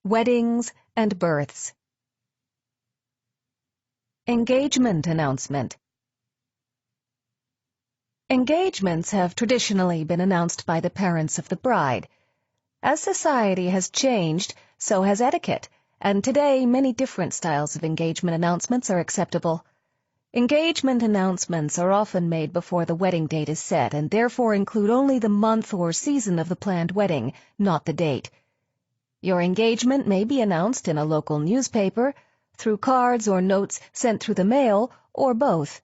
Weddings and births. Engagement announcement. Engagements have traditionally been announced by the parents of the bride. As society has changed, so has etiquette, and today many different styles of engagement announcements are acceptable. Engagement announcements are often made before the wedding date is set and therefore include only the month or season of the planned wedding, not the date. Your engagement may be announced in a local newspaper, through cards or notes sent through the mail, or both.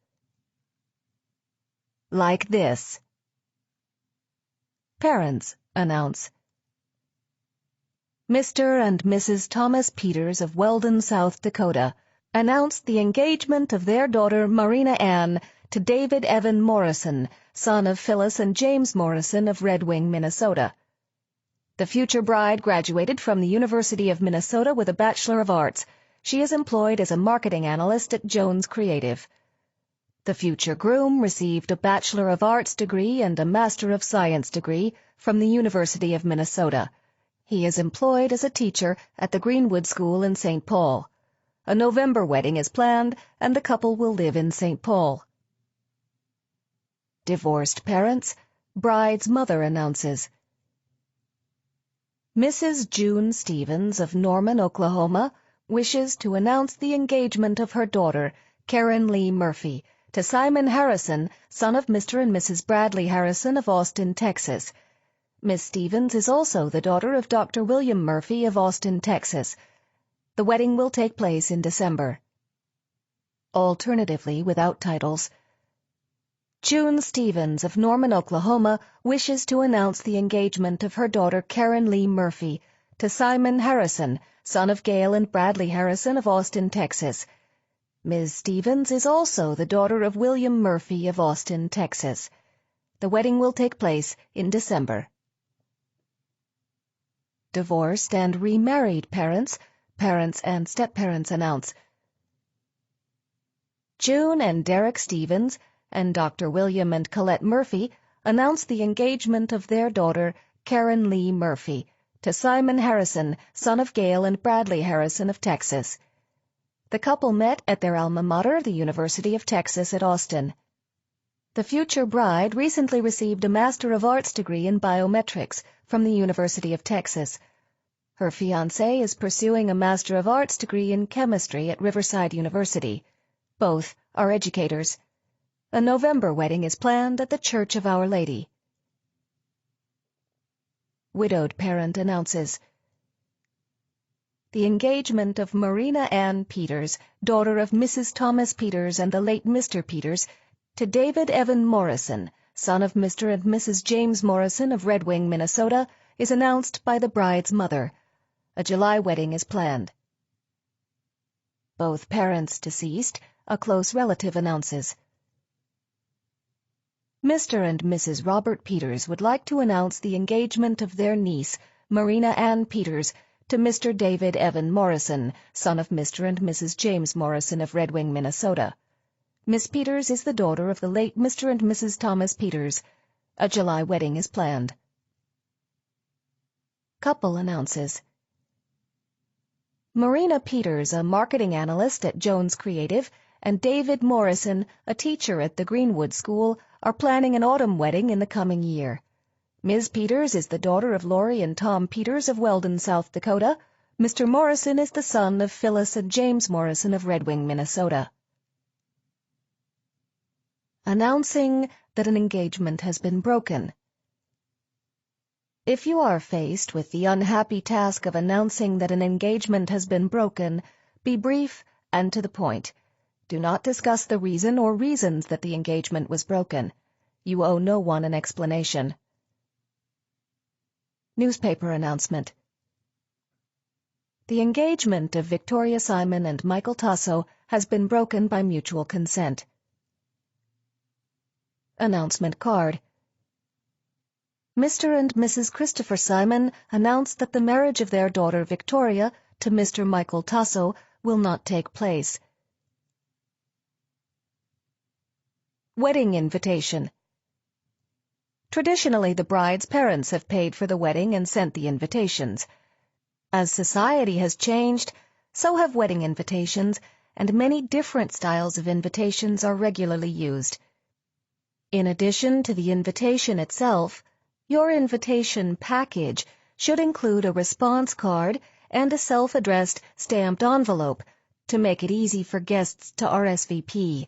Like this. Parents announce. Mr. and Mrs. Thomas Peters of Weldon, South Dakota, announced the engagement of their daughter Marina Ann to David Evan Morrison, son of Phyllis and James Morrison of Red Wing, Minnesota. The future bride graduated from the University of Minnesota with a Bachelor of Arts. She is employed as a marketing analyst at Jones Creative. The future groom received a Bachelor of Arts degree and a Master of Science degree from the University of Minnesota. He is employed as a teacher at the Greenwood School in St. Paul. A November wedding is planned, and the couple will live in St. Paul. Divorced parents. Bride's mother announces. Mrs. June Stevens of Norman, Oklahoma, wishes to announce the engagement of her daughter, Karen Lee Murphy, to Simon Harrison, son of Mr. and Mrs. Bradley Harrison of Austin, Texas. Miss Stevens is also the daughter of Dr. William Murphy of Austin, Texas. The wedding will take place in December. Alternatively, without titles. June Stevens of Norman, Oklahoma, wishes to announce the engagement of her daughter Karen Lee Murphy to Simon Harrison, son of Gail and Bradley Harrison of Austin, Texas. Ms. Stevens is also the daughter of William Murphy of Austin, Texas. The wedding will take place in December. Divorced and remarried parents, parents and step-parents announce. June and Derek Stevens and Dr. William and Colette Murphy announced the engagement of their daughter, Karen Lee Murphy, to Simon Harrison, son of Gail and Bradley Harrison of Texas. The couple met at their alma mater, the University of Texas at Austin. The future bride recently received a Master of Arts degree in biometrics from the University of Texas. Her fiancé is pursuing a Master of Arts degree in chemistry at Riverside University. Both are educators. A November wedding is planned at the Church of Our Lady. Widowed parent announces. The engagement of Marina Ann Peters, daughter of Mrs. Thomas Peters and the late Mr. Peters, to David Evan Morrison, son of Mr. and Mrs. James Morrison of Red Wing, Minnesota, is announced by the bride's mother. A July wedding is planned. Both parents deceased, a close relative announces. Mr. and Mrs. Robert Peters would like to announce the engagement of their niece, Marina Ann Peters, to Mr. David Evan Morrison, son of Mr. and Mrs. James Morrison of Red Wing, Minnesota. Miss Peters is the daughter of the late Mr. and Mrs. Thomas Peters. A July wedding is planned. Couple announces. Marina Peters, a marketing analyst at Jones Creative, and David Morrison, a teacher at the Greenwood School, are planning an autumn wedding in the coming year. Ms. Peters is the daughter of Lori and Tom Peters of Weldon, South Dakota. Mr. Morrison is the son of Phyllis and James Morrison of Red Wing, Minnesota. Announcing that an engagement has been broken. If you are faced with the unhappy task of announcing that an engagement has been broken, be brief and to the point. Do not discuss the reason or reasons that the engagement was broken. You owe no one an explanation. Newspaper announcement. The engagement of Victoria Simon and Michael Tasso has been broken by mutual consent. Announcement card. Mr. and Mrs. Christopher Simon announced that the marriage of their daughter Victoria to Mr. Michael Tasso will not take place. Wedding invitation. Traditionally, the bride's parents have paid for the wedding and sent the invitations. As society has changed, so have wedding invitations, and many different styles of invitations are regularly used. In addition to the invitation itself, your invitation package should include a response card and a self-addressed stamped envelope to make it easy for guests to RSVP.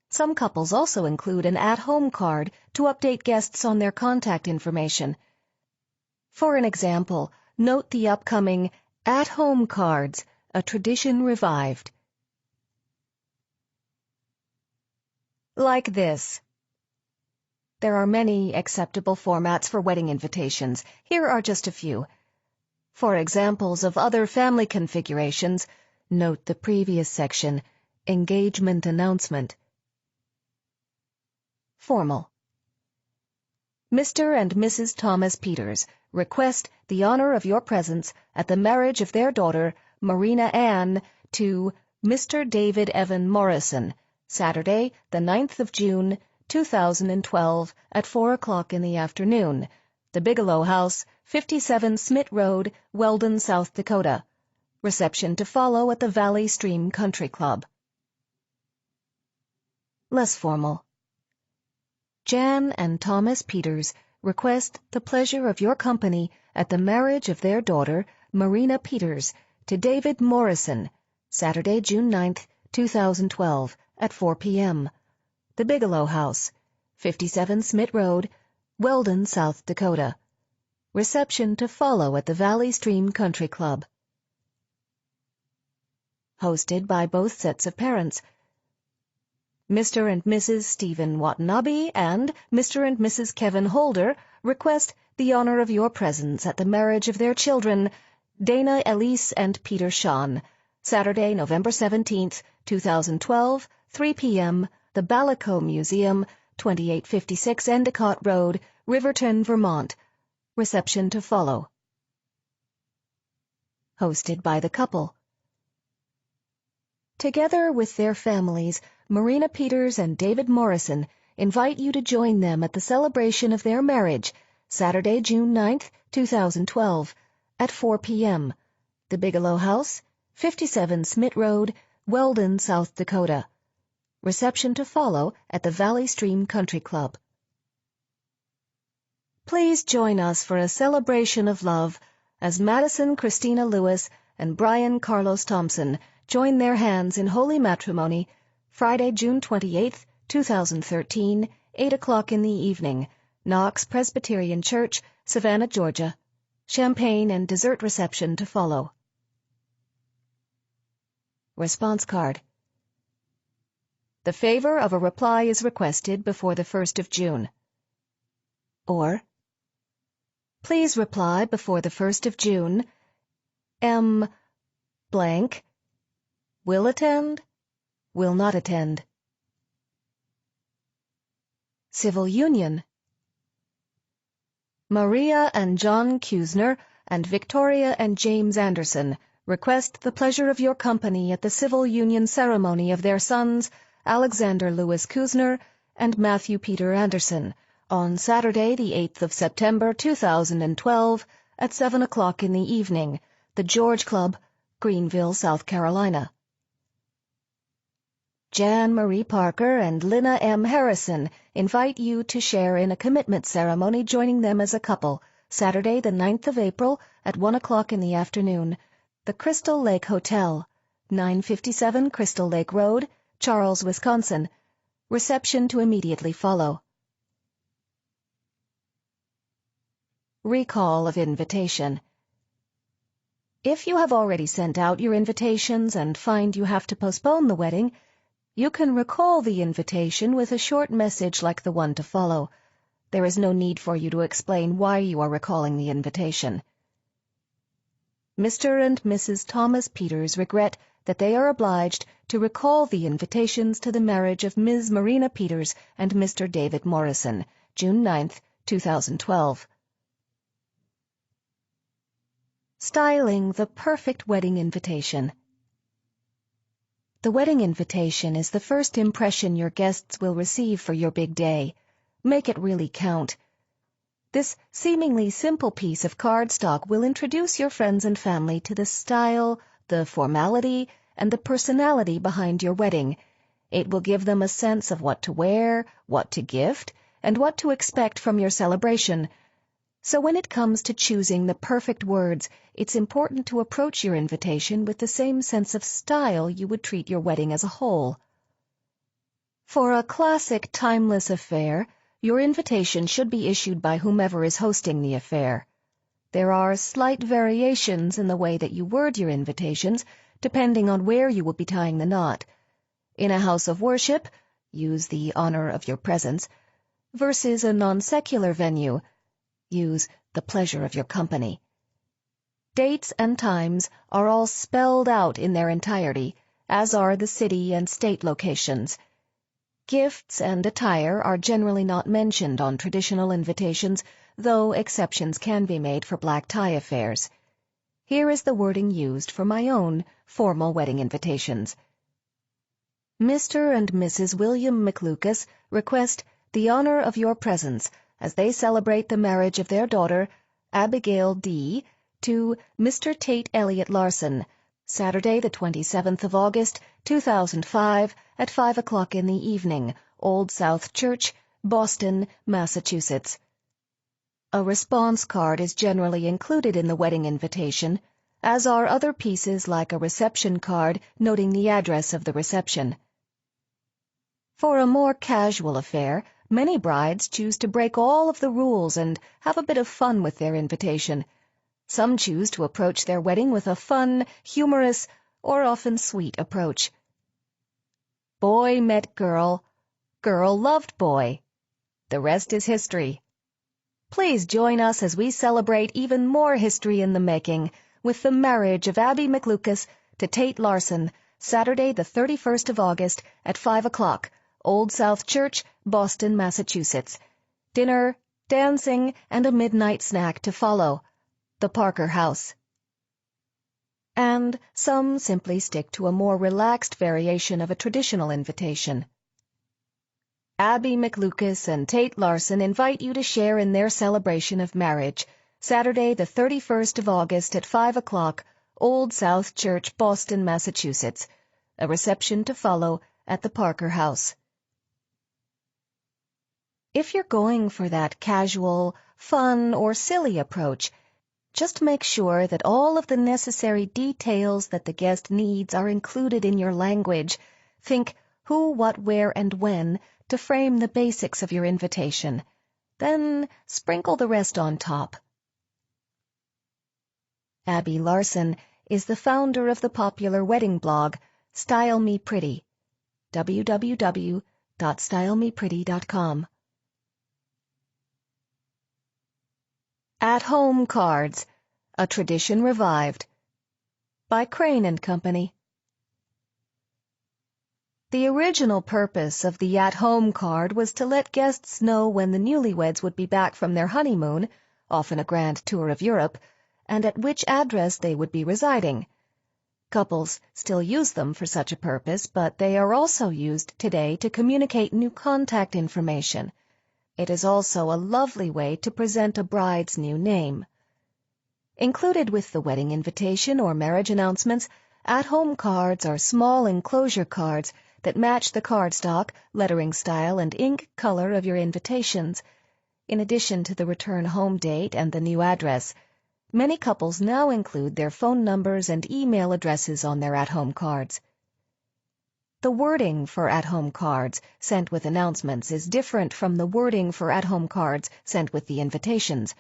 Some couples also include an at-home card to update guests on their contact information. For an example, note the upcoming at-home cards, a tradition revived. Like this. There are many acceptable formats for wedding invitations. Here are just a few. For examples of other family configurations, note the previous section, Engagement Announcement. Formal. Mr. and Mrs. Thomas Peters request the honor of your presence at the marriage of their daughter, Marina Ann, to Mr. David Evan Morrison, Saturday, the 9th of June, 2012, at 4 o'clock in the afternoon. The Bigelow House, 57 Smith Road, Weldon, South Dakota. Reception to follow at the Valley Stream Country Club. Less formal. Jan and Thomas Peters request the pleasure of your company at the marriage of their daughter, Marina Peters, to David Morrison, Saturday, June 9th, 2012, at 4 p.m. The Bigelow House, 57 Smith Road, Weldon, South Dakota. Reception to follow at the Valley Stream Country Club. Hosted by both sets of parents. Mr. and Mrs. Stephen Watanabe and Mr. and Mrs. Kevin Holder request the honor of your presence at the marriage of their children, Dana Elise and Peter Sean, Saturday, November 17th, 2012, 3 p.m., the Balico Museum, 2856 Endicott Road, Riverton, Vermont. Reception to follow. Hosted by the couple. Together with their families, Marina Peters and David Morrison invite you to join them at the celebration of their marriage, Saturday, June 9th, 2012, at 4 p.m. The Bigelow House, 57 Smith Road, Weldon, South Dakota. Reception to follow at the Valley Stream Country Club. Please join us for a celebration of love as Madison Christina Lewis and Brian Carlos Thompson join their hands in holy matrimony, Friday, June 28th, 2013, 8 o'clock in the evening, Knox Presbyterian Church, Savannah, Georgia. Champagne and dessert reception to follow. Response card. The favor of a reply is requested before the 1st of June. Or, please reply before the 1st of June. M. blank. Will attend. Will not attend. Civil Union. Maria and John Kusner and Victoria and James Anderson request the pleasure of your company at the civil union ceremony of their sons, Alexander Lewis Kusner and Matthew Peter Anderson, on Saturday, the 8th of September, 2012, at 7 o'clock in the evening, the George Club, Greenville, South Carolina. Jan Marie Parker and Lynna M. Harrison invite you to share in a commitment ceremony joining them as a couple, Saturday, the 9th of April, at 1 o'clock in the afternoon, the Crystal Lake Hotel, 957 Crystal Lake Road, Charles, Wisconsin. Reception to immediately follow. Recall of invitation. If you have already sent out your invitations and find you have to postpone the wedding, you can recall the invitation with a short message like the one to follow. There is no need for you to explain why you are recalling the invitation. Mr. and Mrs. Thomas Peters regret that they are obliged to recall the invitations to the marriage of Ms. Marina Peters and Mr. David Morrison, June 9th, 2012. Styling the perfect wedding invitation. The wedding invitation is the first impression your guests will receive for your big day. Make it really count. This seemingly simple piece of cardstock will introduce your friends and family to the style, the formality, and the personality behind your wedding. It will give them a sense of what to wear, what to gift, and what to expect from your celebration. So when it comes to choosing the perfect words, it's important to approach your invitation with the same sense of style you would treat your wedding as a whole. For a classic, timeless affair, your invitation should be issued by whomever is hosting the affair. There are slight variations in the way that you word your invitations, depending on where you will be tying the knot. In a house of worship, use the honor of your presence, versus a non-secular venue, use the pleasure of your company. Dates and times are all spelled out in their entirety, as are the city and state locations. Gifts and attire are generally not mentioned on traditional invitations, though exceptions can be made for black tie affairs. Here is the wording used for my own formal wedding invitations. Mr. and Mrs. William McLucas request the honor of your presence as they celebrate the marriage of their daughter, Abigail D., to Mr. Tate Elliott Larson, Saturday the 27th of August, 2005, at 5 o'clock in the evening, Old South Church, Boston, Massachusetts. A response card is generally included in the wedding invitation, as are other pieces like a reception card noting the address of the reception. For a more casual affair, many brides choose to break all of the rules and have a bit of fun with their invitation. Some choose to approach their wedding with a fun, humorous, or often sweet approach. Boy met girl, girl loved boy. The rest is history. Please join us as we celebrate even more history in the making with the marriage of Abby McLucas to Tate Larson, Saturday the 31st of August at 5 o'clock, Old South Church, Boston, Massachusetts. Dinner, dancing, and a midnight snack to follow. The Parker House. And some simply stick to a more relaxed variation of a traditional invitation. Abby McLucas and Tate Larson invite you to share in their celebration of marriage, Saturday the 31st of August at 5 o'clock, Old South Church, Boston, Massachusetts. A reception to follow at the Parker House. If you're going for that casual, fun, or silly approach, just make sure that all of the necessary details that the guest needs are included in your language. Think who, what, where, and when to frame the basics of your invitation. Then sprinkle the rest on top. Abby Larson is the founder of the popular wedding blog, Style Me Pretty, www.stylemepretty.com. At-Home Cards, a Tradition Revived, by Crane & Company. The original purpose of the at-home card was to let guests know when the newlyweds would be back from their honeymoon, often a grand tour of Europe, and at which address they would be residing. Couples still use them for such a purpose, but they are also used today to communicate new contact information. It is also a lovely way to present a bride's new name. Included with the wedding invitation or marriage announcements, at-home cards are small enclosure cards that match the cardstock, lettering style, and ink color of your invitations. In addition to the return home date and the new address, many couples now include their phone numbers and email addresses on their at-home cards. The wording for at-home cards sent with announcements is different from the wording for at-home cards sent with the invitations.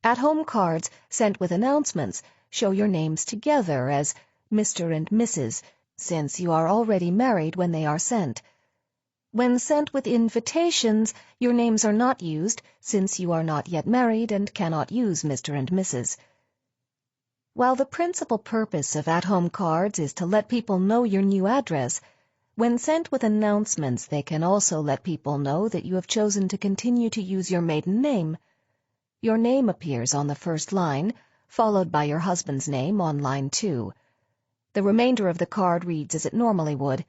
At-home cards sent with announcements show your names together as Mr. and Mrs., since you are already married when they are sent. When sent with invitations, your names are not used, since you are not yet married and cannot use Mr. and Mrs. While the principal purpose of at-home cards is to let people know your new address, when sent with announcements they can also let people know that you have chosen to continue to use your maiden name. Your name appears on the first line, followed by your husband's name on line 2. The remainder of the card reads as it normally would.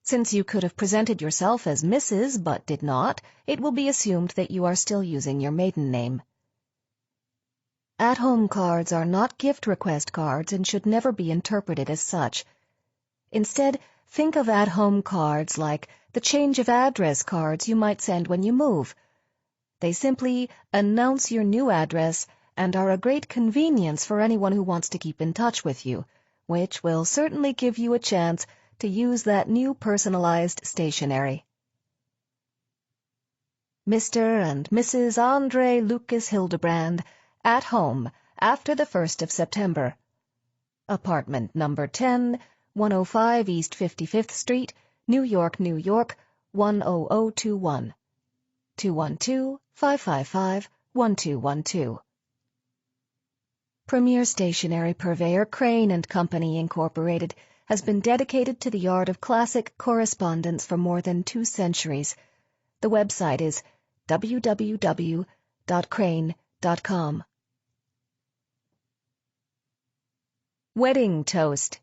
Since you could have presented yourself as Mrs. but did not, it will be assumed that you are still using your maiden name. At-home cards are not gift request cards and should never be interpreted as such. Instead, think of at-home cards like the change of address cards you might send when you move. They simply announce your new address and are a great convenience for anyone who wants to keep in touch with you, which will certainly give you a chance to use that new personalized stationery. Mr. and Mrs. Andre Lucas Hildebrand, at home, after the 1st of September. Apartment number 10, 105 East 55th Street, New York, New York, 10021. 212-555-1212. Premier Stationery Purveyor Crane & Company, Incorporated, has been dedicated to the art of classic correspondence for more than 2 centuries. The website is www.crane.com. Wedding toast.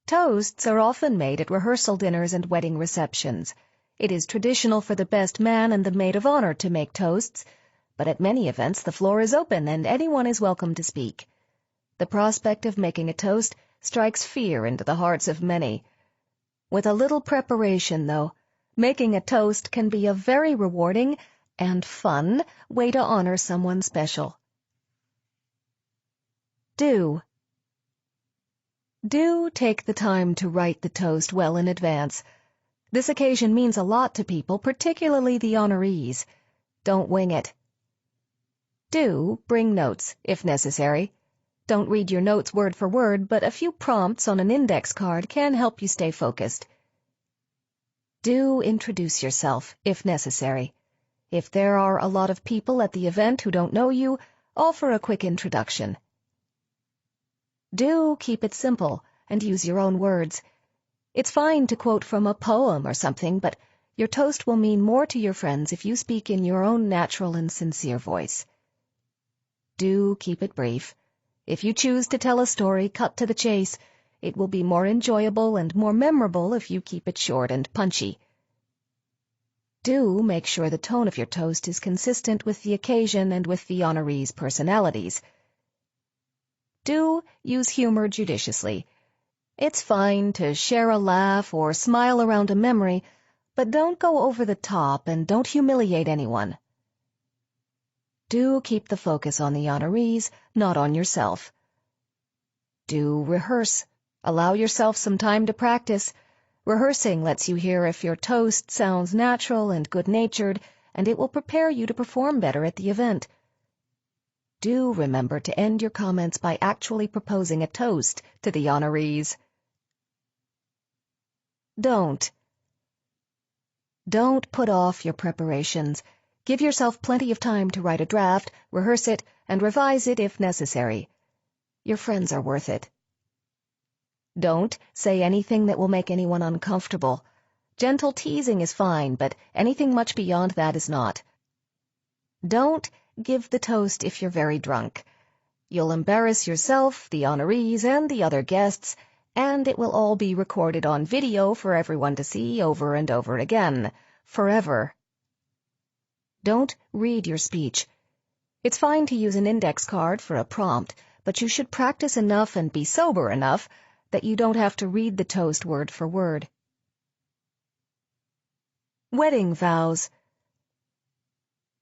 Toasts are often made at rehearsal dinners and wedding receptions. It is traditional for the best man and the maid of honor to make toasts, but at many events the floor is open and anyone is welcome to speak. The prospect of making a toast strikes fear into the hearts of many. With a little preparation, though, making a toast can be a very rewarding and fun way to honor someone special. Do take the time to write the toast well in advance. This occasion means a lot to people, particularly the honorees. Don't wing it. Do bring notes, if necessary. Don't read your notes word for word, but a few prompts on an index card can help you stay focused. Do introduce yourself, if necessary. If there are a lot of people at the event who don't know you, offer a quick introduction. Do keep it simple and use your own words. It's fine to quote from a poem or something, but your toast will mean more to your friends if you speak in your own natural and sincere voice. Do keep it brief. If you choose to tell a story, cut to the chase. It will be more enjoyable and more memorable if you keep it short and punchy. Do make sure the tone of your toast is consistent with the occasion and with the honorees' personalities. Do use humor judiciously. It's fine to share a laugh or smile around a memory, but don't go over the top and don't humiliate anyone. Do keep the focus on the honorees, not on yourself. Do rehearse. Allow yourself some time to practice. Rehearsing lets you hear if your toast sounds natural and good-natured, and it will prepare you to perform better at the event. Do remember to end your comments by actually proposing a toast to the honorees. Don't put off your preparations. Give yourself plenty of time to write a draft, rehearse it, and revise it if necessary. Your friends are worth it. Don't say anything that will make anyone uncomfortable. Gentle teasing is fine, but anything much beyond that is not. Don't give the toast if you're very drunk. You'll embarrass yourself, the honorees, and the other guests, and it will all be recorded on video for everyone to see over and over again, forever. Don't read your speech. It's fine to use an index card for a prompt, but you should practice enough and be sober enough that you don't have to read the toast word for word. Wedding vows.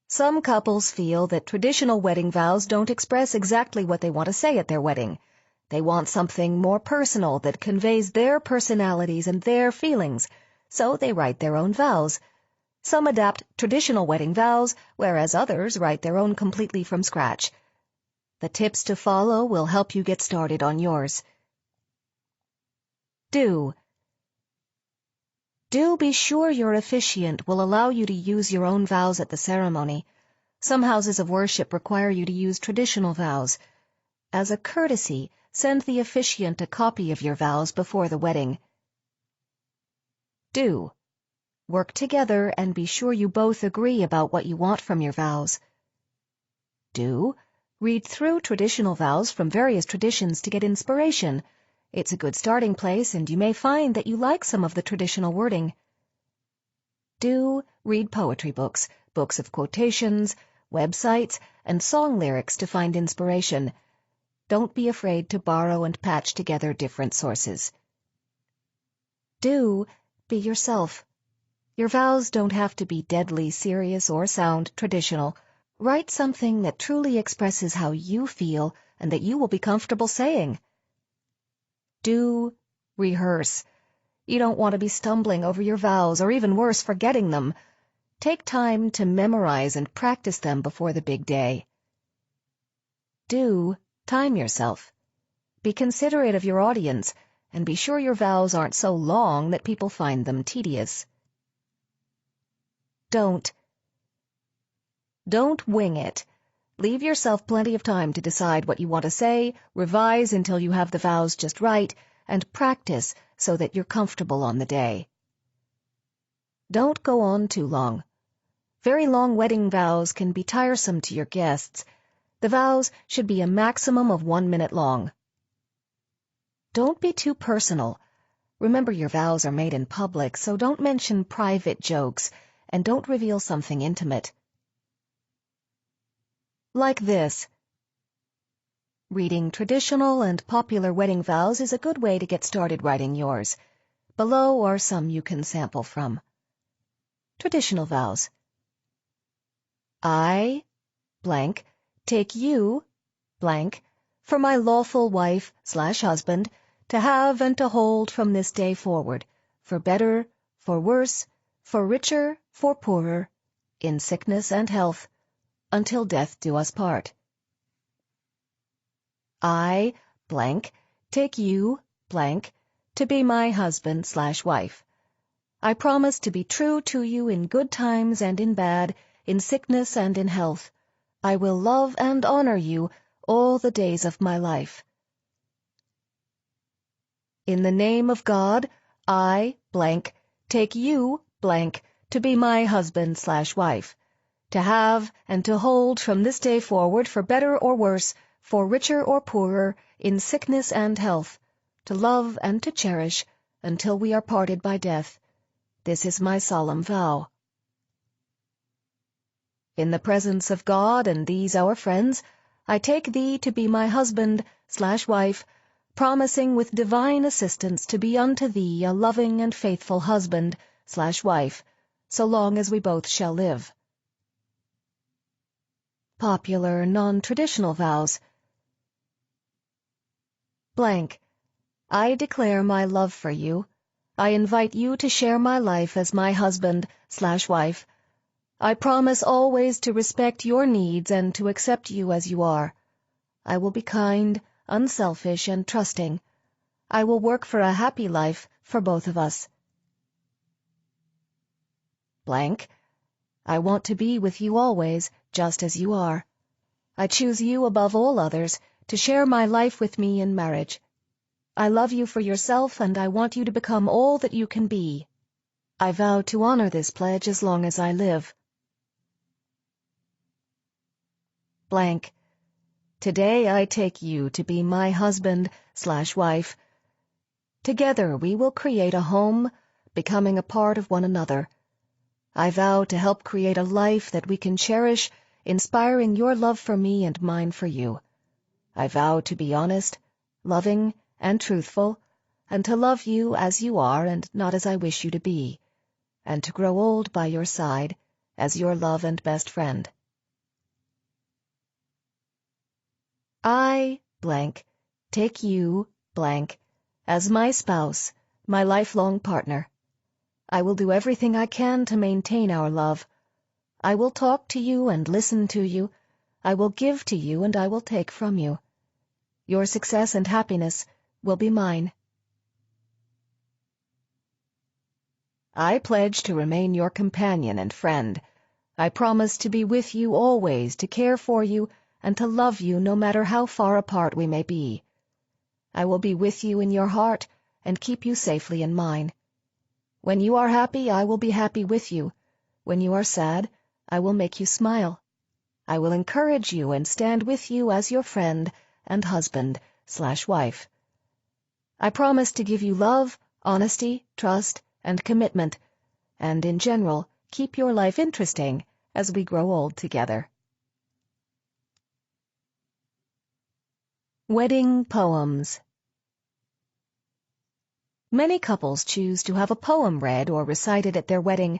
Some couples feel that traditional wedding vows don't express exactly what they want to say at their wedding. They want something more personal that conveys their personalities and their feelings, so they write their own vows. Some adapt traditional wedding vows, whereas others write their own completely from scratch. The tips to follow will help you get started on yours. Do be sure your officiant will allow you to use your own vows at the ceremony. Some houses of worship require you to use traditional vows. As a courtesy, send the officiant a copy of your vows before the wedding. Do work together and be sure you both agree about what you want from your vows. Do read through traditional vows from various traditions to get inspiration. It's a good starting place, and you may find that you like some of the traditional wording. Do read poetry books, books of quotations, websites, and song lyrics to find inspiration. Don't be afraid to borrow and patch together different sources. Do be yourself. Your vows don't have to be deadly serious or sound traditional. Write something that truly expresses how you feel and that you will be comfortable saying. Do rehearse. You don't want to be stumbling over your vows, or even worse, forgetting them. Take time to memorize and practice them before the big day. Do time yourself. Be considerate of your audience, and be sure your vows aren't so long that people find them tedious. Don't wing it. Leave yourself plenty of time to decide what you want to say, revise until you have the vows just right, and practice so that you're comfortable on the day. Don't go on too long. Very long wedding vows can be tiresome to your guests. The vows should be a maximum of 1 minute long. Don't be too personal. Remember, your vows are made in public, so don't mention private jokes, and don't reveal something intimate. Like this. Reading traditional and popular wedding vows is a good way to get started writing yours. Below are some you can sample from. Traditional vows. I, blank, take you, blank, for my lawful wife/husband, to have and to hold from this day forward, for better, for worse, for richer, for poorer, in sickness and health, until death do us part. I, blank, take you, blank, to be my husband/wife. I promise to be true to you in good times and in bad, in sickness and in health. I will love and honor you all the days of my life. In the name of God, I, blank, take you, blank, to be my husband/wife, to have and to hold from this day forward for better or worse, for richer or poorer, in sickness and health, to love and to cherish, until we are parted by death. This is my solemn vow. In the presence of God and these our friends, I take thee to be my husband/wife, promising with divine assistance to be unto thee a loving and faithful husband/wife, so long as we both shall live. Popular, non-traditional vows. Blank. I declare my love for you. I invite you to share my life as my husband/wife. I promise always to respect your needs and to accept you as you are. I will be kind, unselfish, and trusting. I will work for a happy life for both of us. Blank. I want to be with you always, just as you are. I choose you above all others to share my life with me in marriage. I love you for yourself, and I want you to become all that you can be. I vow to honor this pledge as long as I live. Blank. Today I take you to be my husband/wife. Together we will create a home, becoming a part of one another. I vow to help create a life that we can cherish, inspiring your love for me and mine for you. I vow to be honest, loving, and truthful, and to love you as you are and not as I wish you to be, and to grow old by your side as your love and best friend. I, blank, take you, blank, as my spouse, my lifelong partner. I will do everything I can to maintain our love. I will talk to you and listen to you. I will give to you and I will take from you. Your success and happiness will be mine. I pledge to remain your companion and friend. I promise to be with you always, to care for you, and to love you no matter how far apart we may be. I will be with you in your heart and keep you safely in mine. When you are happy, I will be happy with you. When you are sad, I will make you smile. I will encourage you and stand with you as your friend and husband/wife. I promise to give you love, honesty, trust, and commitment, and in general, keep your life interesting as we grow old together. Wedding Poems. Many couples choose to have a poem read or recited at their wedding.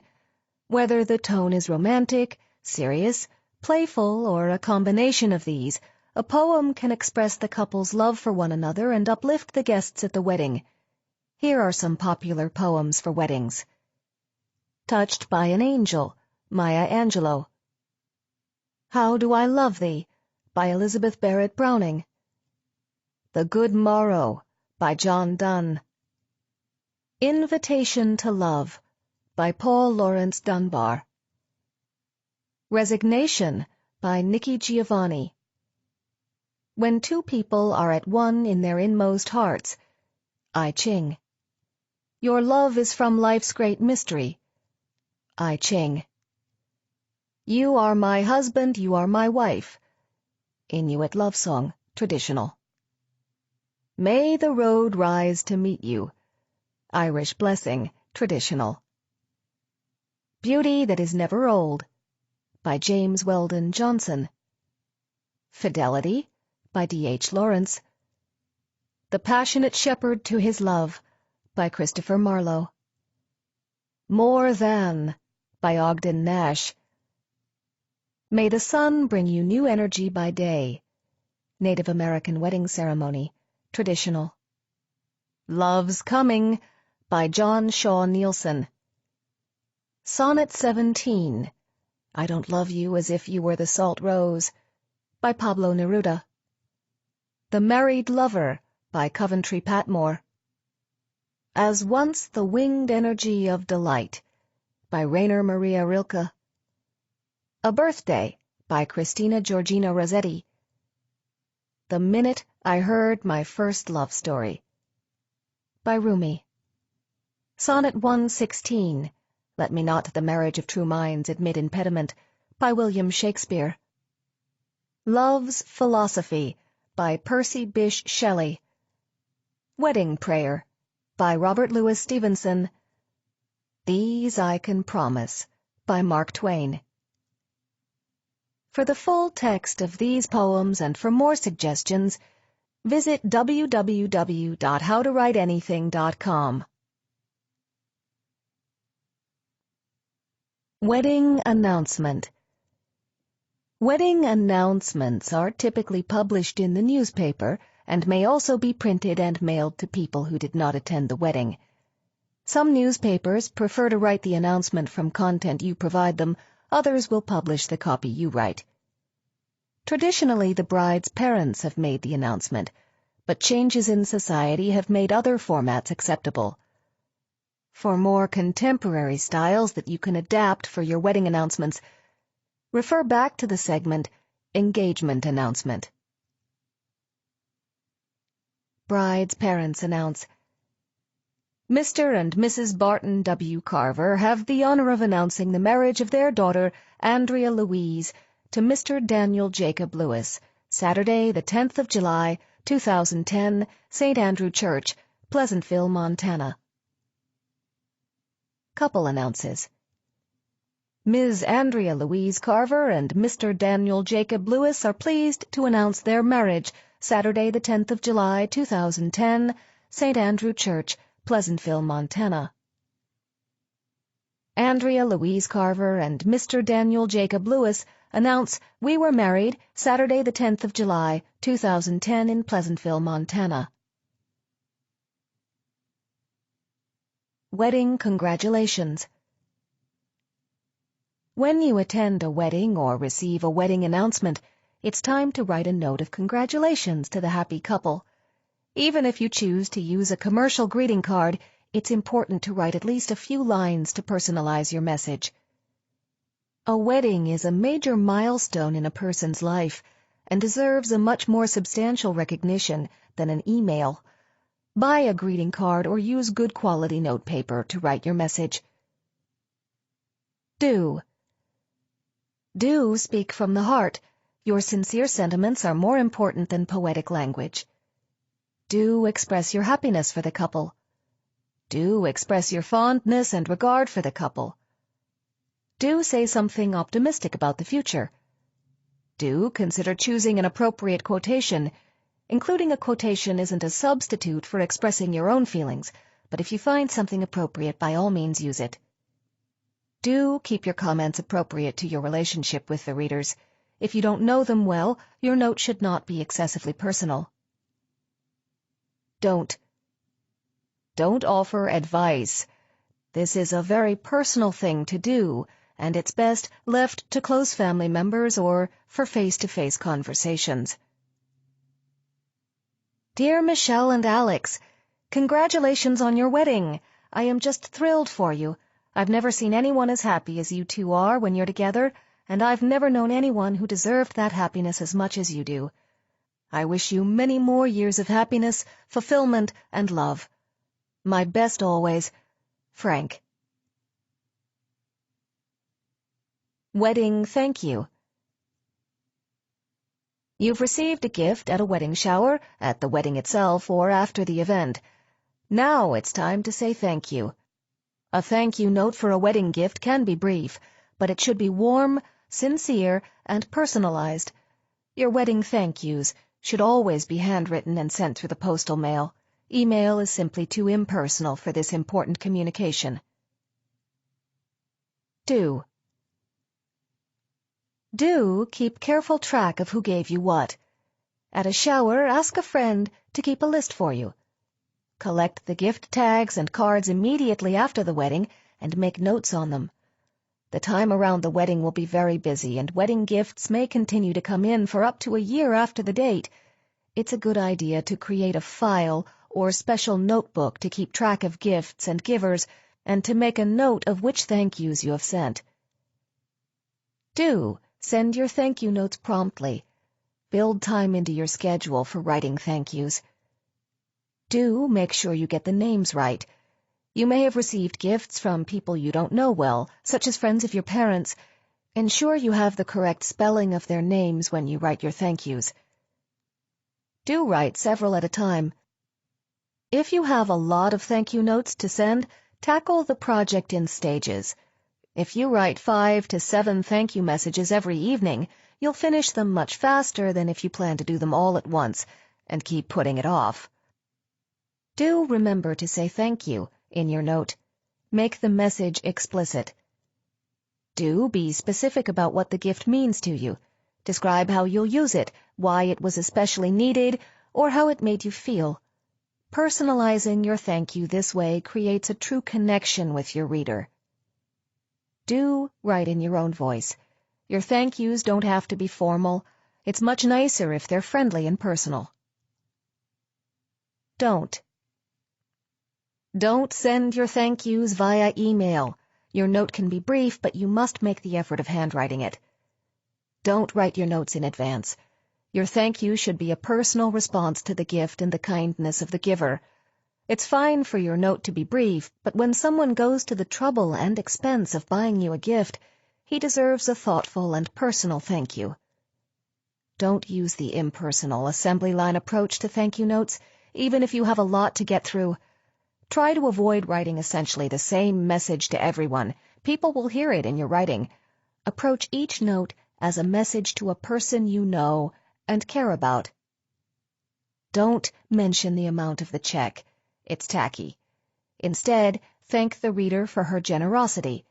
Whether the tone is romantic, serious, playful, or a combination of these, a poem can express the couple's love for one another and uplift the guests at the wedding. Here are some popular poems for weddings. Touched by an Angel, Maya Angelou. How Do I Love Thee, by Elizabeth Barrett Browning. The Good Morrow, by John Donne. Invitation to Love, by Paul Laurence Dunbar. Resignation, by Nikki Giovanni. When Two People Are at One in Their Inmost Hearts, I Ching. Your Love is from Life's Great Mystery, I Ching. You Are My Husband, You Are My Wife, Inuit Love Song, traditional. May the Road Rise to Meet You, Irish Blessing, traditional. Beauty That Is Never Old, by James Weldon Johnson. Fidelity, by D.H. Lawrence. The Passionate Shepherd to His Love, by Christopher Marlowe. More Than, by Ogden Nash. May the Sun Bring You New Energy by Day, Native American Wedding Ceremony, traditional. Love's Coming, by John Shaw Nielsen. Sonnet 17, I Don't Love You As If You Were the Salt Rose, by Pablo Neruda. The Married Lover, by Coventry Patmore. As Once the Winged Energy of Delight, by Rainer Maria Rilke. A Birthday, by Christina Georgina Rossetti. The Minute I Heard My First Love Story, by Rumi. Sonnet 116, Let Me Not the Marriage of True Minds Admit Impediment, by William Shakespeare. Love's Philosophy, by Percy Bysshe Shelley. Wedding Prayer, by Robert Louis Stevenson. These I Can Promise, by Mark Twain. For the full text of these poems and for more suggestions, visit www.howtowriteanything.com. Wedding Announcement. Wedding announcements are typically published in the newspaper and may also be printed and mailed to people who did not attend the wedding. Some newspapers prefer to write the announcement from content you provide them, others will publish the copy you write. Traditionally, the bride's parents have made the announcement, but changes in society have made other formats acceptable. For more contemporary styles that you can adapt for your wedding announcements, refer back to the segment Engagement Announcement. Bride's parents announce, Mr. and Mrs. Barton W. Carver have the honor of announcing the marriage of their daughter, Andrea Louise, to Mr. Daniel Jacob Lewis, Saturday, the 10th of July, 2010, St. Andrew Church, Pleasantville, Montana. Couple announces. Ms. Andrea Louise Carver and Mr. Daniel Jacob Lewis are pleased to announce their marriage, Saturday, the 10th of July, 2010, St. Andrew Church, Pleasantville, Montana. Andrea Louise Carver and Mr. Daniel Jacob Lewis announce we were married Saturday, the 10th of July, 2010 in Pleasantville, Montana. Wedding Congratulations. When you attend a wedding or receive a wedding announcement, it's time to write a note of congratulations to the happy couple. Even if you choose to use a commercial greeting card, it's important to write at least a few lines to personalize your message. A wedding is a major milestone in a person's life and deserves a much more substantial recognition than an email. Buy a greeting card or use good quality notepaper to write your message. Do speak from the heart. Your sincere sentiments are more important than poetic language. Do express your happiness for the couple. Do express your fondness and regard for the couple. Do say something optimistic about the future. Do consider choosing an appropriate quotation. Including a quotation isn't a substitute for expressing your own feelings, but if you find something appropriate, by all means use it. Do keep your comments appropriate to your relationship with the readers. If you don't know them well, your note should not be excessively personal. Don't offer advice. This is a very personal thing to do, and it's best left to close family members or for face-to-face conversations. Dear Michelle and Alex, congratulations on your wedding. I am just thrilled for you. I've never seen anyone as happy as you two are when you're together, and I've never known anyone who deserved that happiness as much as you do. I wish you many more years of happiness, fulfillment, and love. My best always, Frank. Wedding Thank You. You've received a gift at a wedding shower, at the wedding itself, or after the event. Now it's time to say thank you. A thank you note for a wedding gift can be brief, but it should be warm, sincere, and personalized. Your wedding thank yous should always be handwritten and sent through the postal mail. Email is simply too impersonal for this important communication. Do keep careful track of who gave you what. At a shower, ask a friend to keep a list for you. Collect the gift tags and cards immediately after the wedding and make notes on them. The time around the wedding will be very busy, and wedding gifts may continue to come in for up to a year after the date. It's a good idea to create a file or special notebook to keep track of gifts and givers and to make a note of which thank yous you have sent. Do send your thank you notes promptly. Build time into your schedule for writing thank yous. Do make sure you get the names right. You may have received gifts from people you don't know well, such as friends of your parents. Ensure you have the correct spelling of their names when you write your thank yous. Do write several at a time. If you have a lot of thank you notes to send, tackle the project in stages. If you write 5 to 7 thank you messages every evening, you'll finish them much faster than if you plan to do them all at once and keep putting it off. Do remember to say thank you in your note. Make the message explicit. Do be specific about what the gift means to you. Describe how you'll use it, why it was especially needed, or how it made you feel. Personalizing your thank you this way creates a true connection with your reader. Do write in your own voice. Your thank yous don't have to be formal. It's much nicer if they're friendly and personal. Don't send your thank yous via email. Your note can be brief, but you must make the effort of handwriting it. Don't write your notes in advance. Your thank you should be a personal response to the gift and the kindness of the giver. It's fine for your note to be brief, but when someone goes to the trouble and expense of buying you a gift, he deserves a thoughtful and personal thank you. Don't use the impersonal assembly line approach to thank you notes, even if you have a lot to get through. Try to avoid writing essentially the same message to everyone. People will hear it in your writing. Approach each note as a message to a person you know and care about. Don't mention the amount of the check. It's tacky. Instead, thank the reader for her generosity.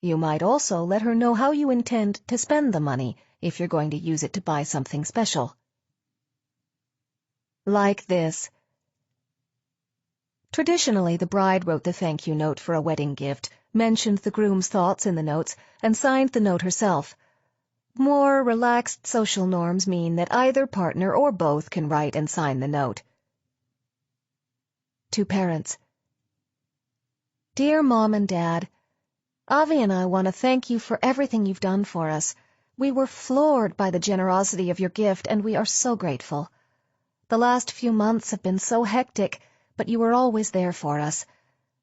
You might also let her know how you intend to spend the money if you're going to use it to buy something special. Like this. Traditionally, the bride wrote the thank you note for a wedding gift, mentioned the groom's thoughts in the notes, and signed the note herself. More relaxed social norms mean that either partner or both can write and sign the note. To parents. Dear Mom and Dad, Avi and I want to thank you for everything you've done for us. We were floored by the generosity of your gift, and we are so grateful. The last few months have been so hectic, but you were always there for us.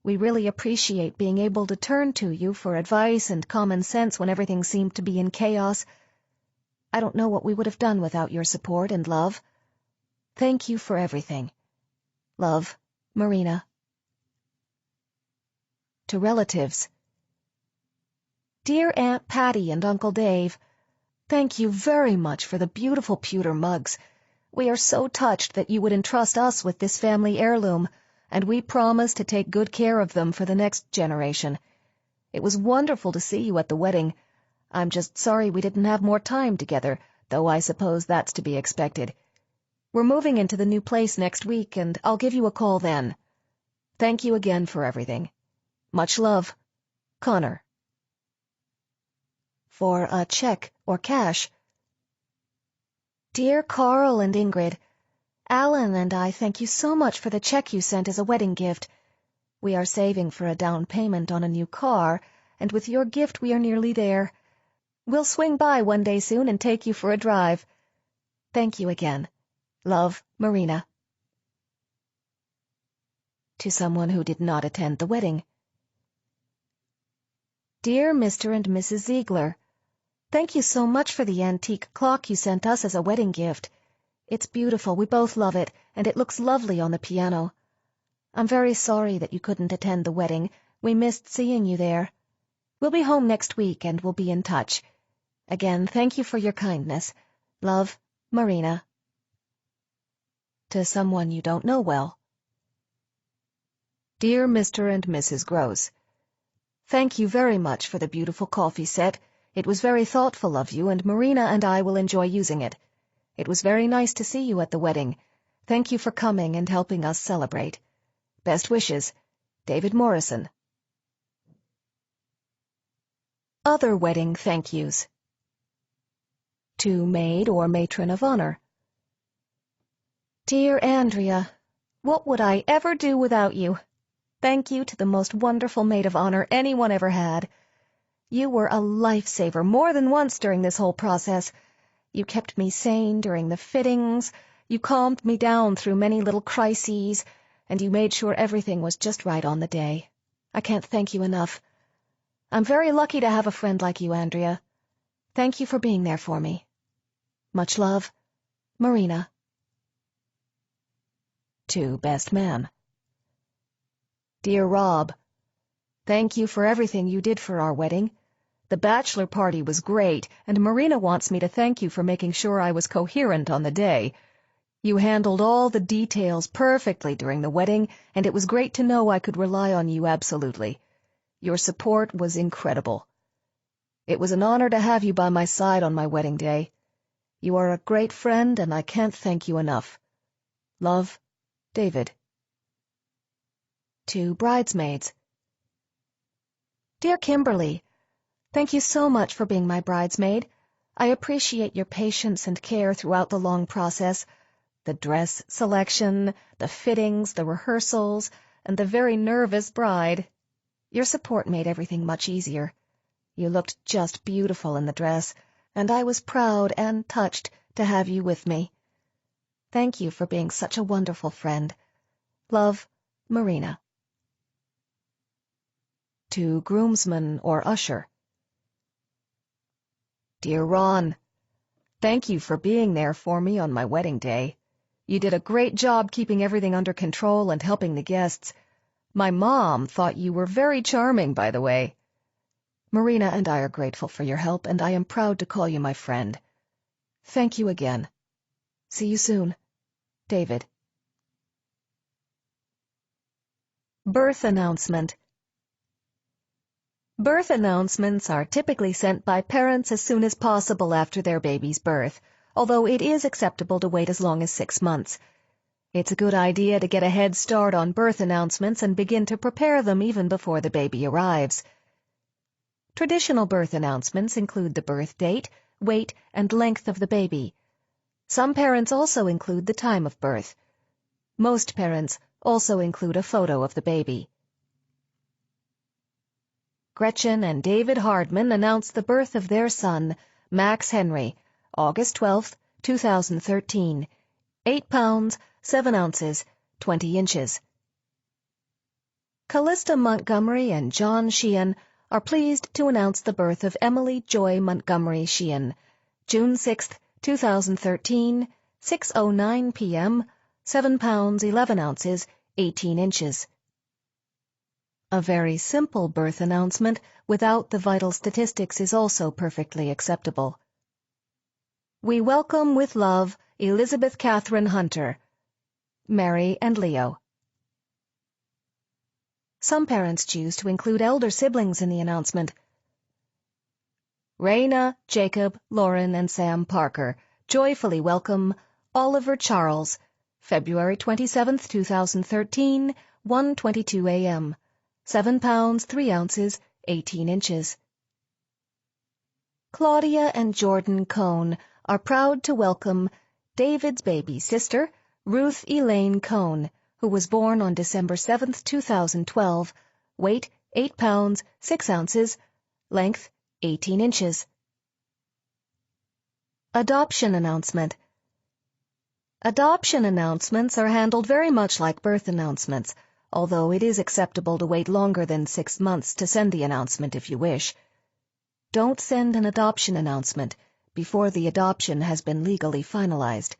We really appreciate being able to turn to you for advice and common sense when everything seemed to be in chaos. I don't know what we would have done without your support and love. Thank you for everything. Love, Marina. To relatives. Dear Aunt Patty and Uncle Dave, thank you very much for the beautiful pewter mugs. We are so touched that you would entrust us with this family heirloom, and we promise to take good care of them for the next generation. It was wonderful to see you at the wedding. I'm just sorry we didn't have more time together, though I suppose that's to be expected. We're moving into the new place next week, and I'll give you a call then. Thank you again for everything. Much love, Connor. For a check or cash. Dear Carl and Ingrid, Alan and I thank you so much for the check you sent as a wedding gift. We are saving for a down payment on a new car, and with your gift we are nearly there. We'll swing by one day soon and take you for a drive. Thank you again. Love, Marina. To someone who did not attend the wedding. Dear Mr. and Mrs. Ziegler, thank you so much for the antique clock you sent us as a wedding gift. It's beautiful, we both love it, and it looks lovely on the piano. I'm very sorry that you couldn't attend the wedding. We missed seeing you there. We'll be home next week and we'll be in touch. Again, thank you for your kindness. Love, Marina. To someone you don't know well. Dear Mr. and Mrs. Gross, thank you very much for the beautiful coffee set. It was very thoughtful of you, and Marina and I will enjoy using it. It was very nice to see you at the wedding. Thank you for coming and helping us celebrate. Best wishes, David Morrison. Other wedding thank yous. To maid or matron of honor. Dear Andrea, what would I ever do without you? Thank you to the most wonderful maid of honor anyone ever had. You were a lifesaver more than once during this whole process. You kept me sane during the fittings, you calmed me down through many little crises, and you made sure everything was just right on the day. I can't thank you enough. I'm very lucky to have a friend like you, Andrea. Thank you for being there for me. Much love, Marina. To Best Man. Dear Rob, thank you for everything you did for our wedding. The bachelor party was great, and Marina wants me to thank you for making sure I was coherent on the day. You handled all the details perfectly during the wedding, and it was great to know I could rely on you absolutely. Your support was incredible. It was an honor to have you by my side on my wedding day. You are a great friend, and I can't thank you enough. Love, David. To bridesmaids. Dear Kimberly, thank you so much for being my bridesmaid. I appreciate your patience and care throughout the long process. The dress selection, the fittings, the rehearsals, and the very nervous bride. Your support made everything much easier. You looked just beautiful in the dress, and I was proud and touched to have you with me. Thank you for being such a wonderful friend. Love, Marina. To groomsman or usher. Dear Ron, thank you for being there for me on my wedding day. You did a great job keeping everything under control and helping the guests. My mom thought you were very charming, by the way. Marina and I are grateful for your help, and I am proud to call you my friend. Thank you again. See you soon. David. Birth announcement. Birth announcements are typically sent by parents as soon as possible after their baby's birth, although it is acceptable to wait as long as 6 months. It's a good idea to get a head start on birth announcements and begin to prepare them even before the baby arrives. Traditional birth announcements include the birth date, weight, and length of the baby. Some parents also include the time of birth. Most parents also include a photo of the baby. Gretchen and David Hardman announced the birth of their son, Max Henry, August 12, 2013, 8 pounds, 7 ounces, 20 inches. Callista Montgomery and John Sheehan are pleased to announce the birth of Emily Joy Montgomery Sheehan, June 6, 2013, 6:09 p.m., 7 pounds 11 ounces, 18 inches. A very simple birth announcement without the vital statistics is also perfectly acceptable. We welcome with love Elizabeth Catherine Hunter, Mary and Leo. Some parents choose to include elder siblings in the announcement. Raina, Jacob, Lauren, and Sam Parker joyfully welcome Oliver Charles, February 27, 2013, 1:22 a.m., 7 pounds 3 ounces, 18 inches. Claudia and Jordan Cohn are proud to welcome David's baby sister, Ruth Elaine Cohn, who was born on December 7, 2012, weight 8 pounds 6 ounces, length 18 inches. Adoption announcement. Adoption announcements are handled very much like birth announcements, although it is acceptable to wait longer than 6 months to send the announcement if you wish. Don't send an adoption announcement before the adoption has been legally finalized.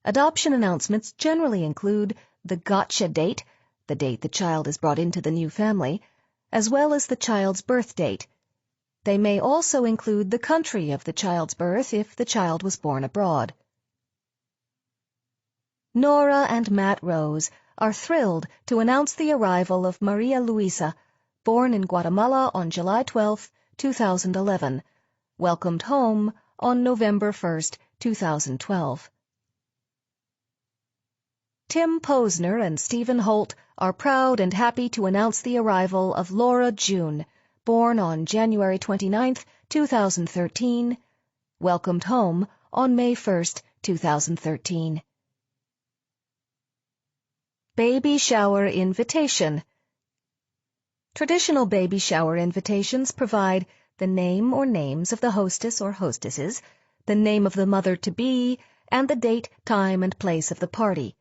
Adoption announcements generally include the gotcha date, the date the child is brought into the new family, as well as the child's birth date. They may also include the country of the child's birth if the child was born abroad. Nora and Matt Rose are thrilled to announce the arrival of Maria Luisa, born in Guatemala on July 12, 2011, welcomed home on November 1, 2012. Tim Posner and Stephen Holt are proud and happy to announce the arrival of Laura June, born on January 29, 2013, welcomed home on May 1, 2013. Baby shower invitation. Traditional baby shower invitations provide the name or names of the hostess or hostesses, the name of the mother-to-be, and the date, time, and place of the party.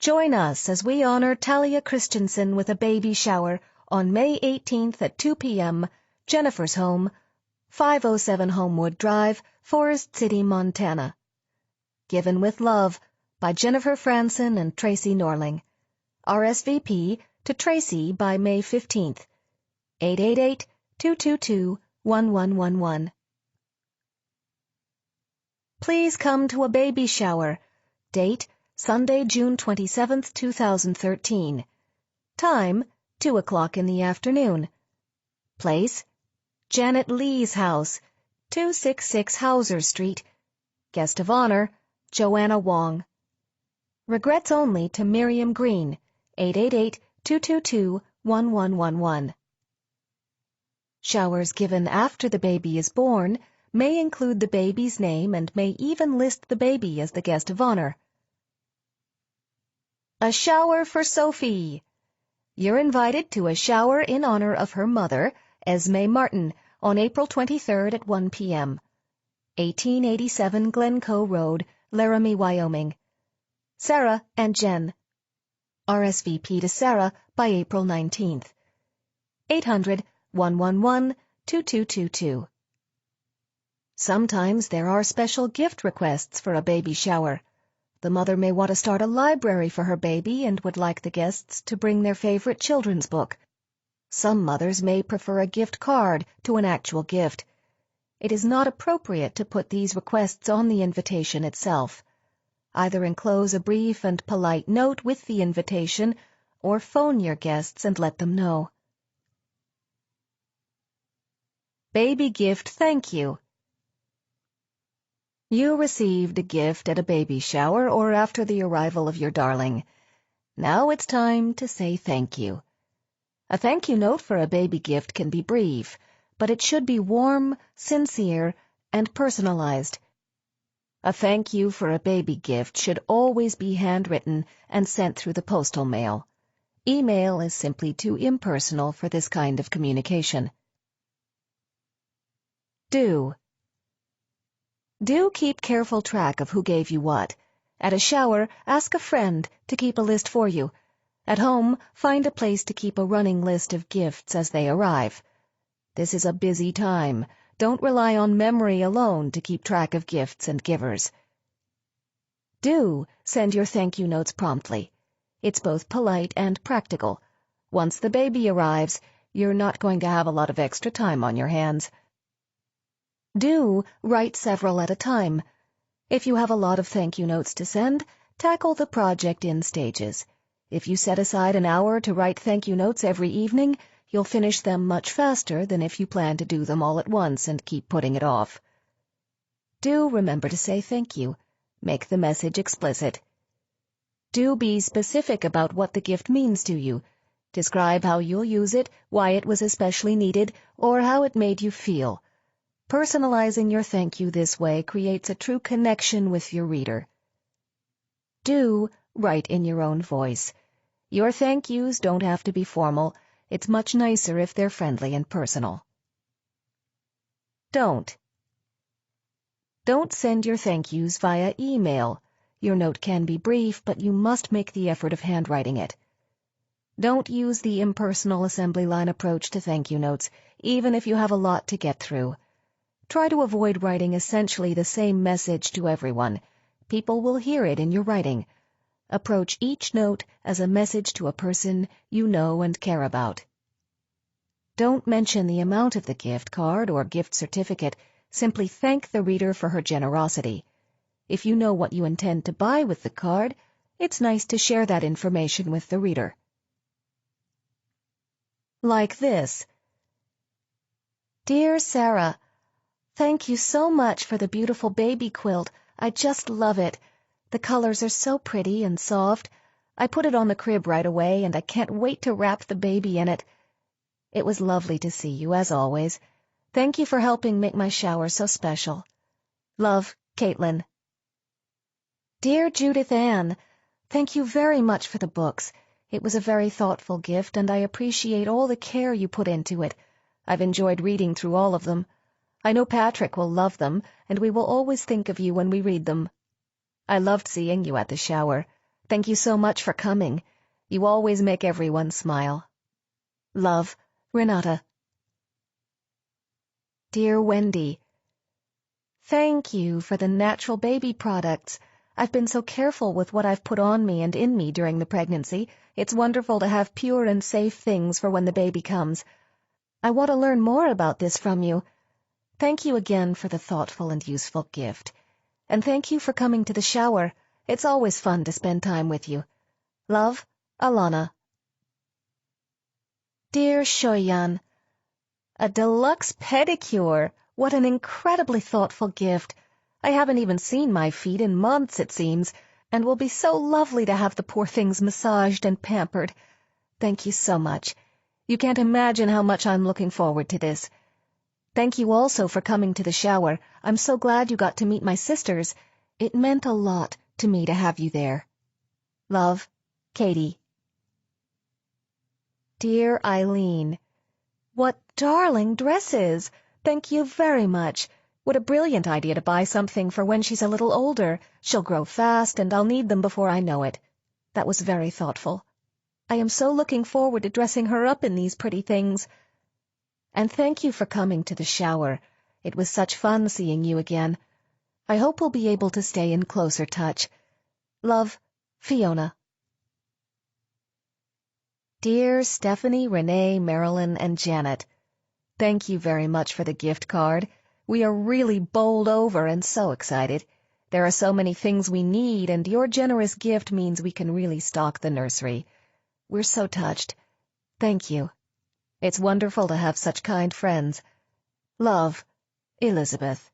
Join us as we honor Talia Christensen with a baby shower on May 18th at 2 p.m., Jennifer's home, 507 Homewood Drive, Forest City, Montana. Given with love by Jennifer Franson and Tracy Norling. RSVP to Tracy by May 15th. 888-222-1111. Please come to a baby shower. Date, Sunday, June 27, 2013. Time, 2 o'clock in the afternoon. Place, Janet Lee's house, 266 Hauser Street. Guest of honor, Joanna Wong. Regrets only to Miriam Green, 888-222-1111. Showers given after the baby is born may include the baby's name and may even list the baby as the guest of honor. A shower for Sophie. You're invited to a shower in honor of her mother, Esme Martin, on April 23rd at 1 p.m. 1887 Glencoe Road, Laramie, Wyoming. Sarah and Jen. RSVP to Sarah by April 19th. 800-111-2222. Sometimes there are special gift requests for a baby shower. The mother may want to start a library for her baby and would like the guests to bring their favorite children's book. Some mothers may prefer a gift card to an actual gift. It is not appropriate to put these requests on the invitation itself. Either enclose a brief and polite note with the invitation or phone your guests and let them know. Baby gift thank you. You received a gift at a baby shower or after the arrival of your darling. Now it's time to say thank you. A thank you note for a baby gift can be brief, but it should be warm, sincere, and personalized. A thank you for a baby gift should always be handwritten and sent through the postal mail. Email is simply too impersonal for this kind of communication. Do keep careful track of who gave you what. At a shower, ask a friend to keep a list for you. At home, find a place to keep a running list of gifts as they arrive. This is a busy time. Don't rely on memory alone to keep track of gifts and givers. Do send your thank you notes promptly. It's both polite and practical. Once the baby arrives, you're not going to have a lot of extra time on your hands. Do write several at a time. If you have a lot of thank you notes to send, tackle the project in stages. If you set aside an hour to write thank you notes every evening, you'll finish them much faster than if you plan to do them all at once and keep putting it off. Do remember to say thank you. Make the message explicit. Do be specific about what the gift means to you. Describe how you'll use it, why it was especially needed, or how it made you feel. Personalizing your thank you this way creates a true connection with your reader. Do write in your own voice. Your thank yous don't have to be formal. It's much nicer if they're friendly and personal. Don't send your thank yous via email. Your note can be brief, but you must make the effort of handwriting it. Don't use the impersonal assembly line approach to thank you notes, even if you have a lot to get through. Try to avoid writing essentially the same message to everyone. People will hear it in your writing. Approach each note as a message to a person you know and care about. Don't mention the amount of the gift card or gift certificate. Simply thank the reader for her generosity. If you know what you intend to buy with the card, it's nice to share that information with the reader. Like this. Dear Sarah, thank you so much for the beautiful baby quilt. I just love it. The colors are so pretty and soft. I put it on the crib right away, and I can't wait to wrap the baby in it. It was lovely to see you, as always. Thank you for helping make my shower so special. Love, Caitlin. Dear Judith Ann, thank you very much for the books. It was a very thoughtful gift, and I appreciate all the care you put into it. I've enjoyed reading through all of them. I know Patrick will love them, and we will always think of you when we read them. I loved seeing you at the shower. Thank you so much for coming. You always make everyone smile. Love, Renata. Dear Wendy, thank you for the natural baby products. I've been so careful with what I've put on me and in me during the pregnancy. It's wonderful to have pure and safe things for when the baby comes. I want to learn more about this from you. Thank you again for the thoughtful and useful gift. And thank you for coming to the shower. It's always fun to spend time with you. Love, Alana. Dear Shoyan, a deluxe pedicure. What an incredibly thoughtful gift. I haven't even seen my feet in months, it seems, and will be so lovely to have the poor things massaged and pampered. Thank you so much. You can't imagine how much I'm looking forward to this. Thank you also for coming to the shower. I'm so glad you got to meet my sisters. It meant a lot to me to have you there. Love, Katie. Dear Eileen, what darling dresses! Thank you very much. What a brilliant idea to buy something for when she's a little older. She'll grow fast, and I'll need them before I know it. That was very thoughtful. I am so looking forward to dressing her up in these pretty things. And thank you for coming to the shower. It was such fun seeing you again. I hope we'll be able to stay in closer touch. Love, Fiona. Dear Stephanie, Renee, Marilyn, and Janet, thank you very much for the gift card. We are really bowled over and so excited. There are so many things we need, and your generous gift means we can really stock the nursery. We're so touched. Thank you. It's wonderful to have such kind friends. Love, Elizabeth.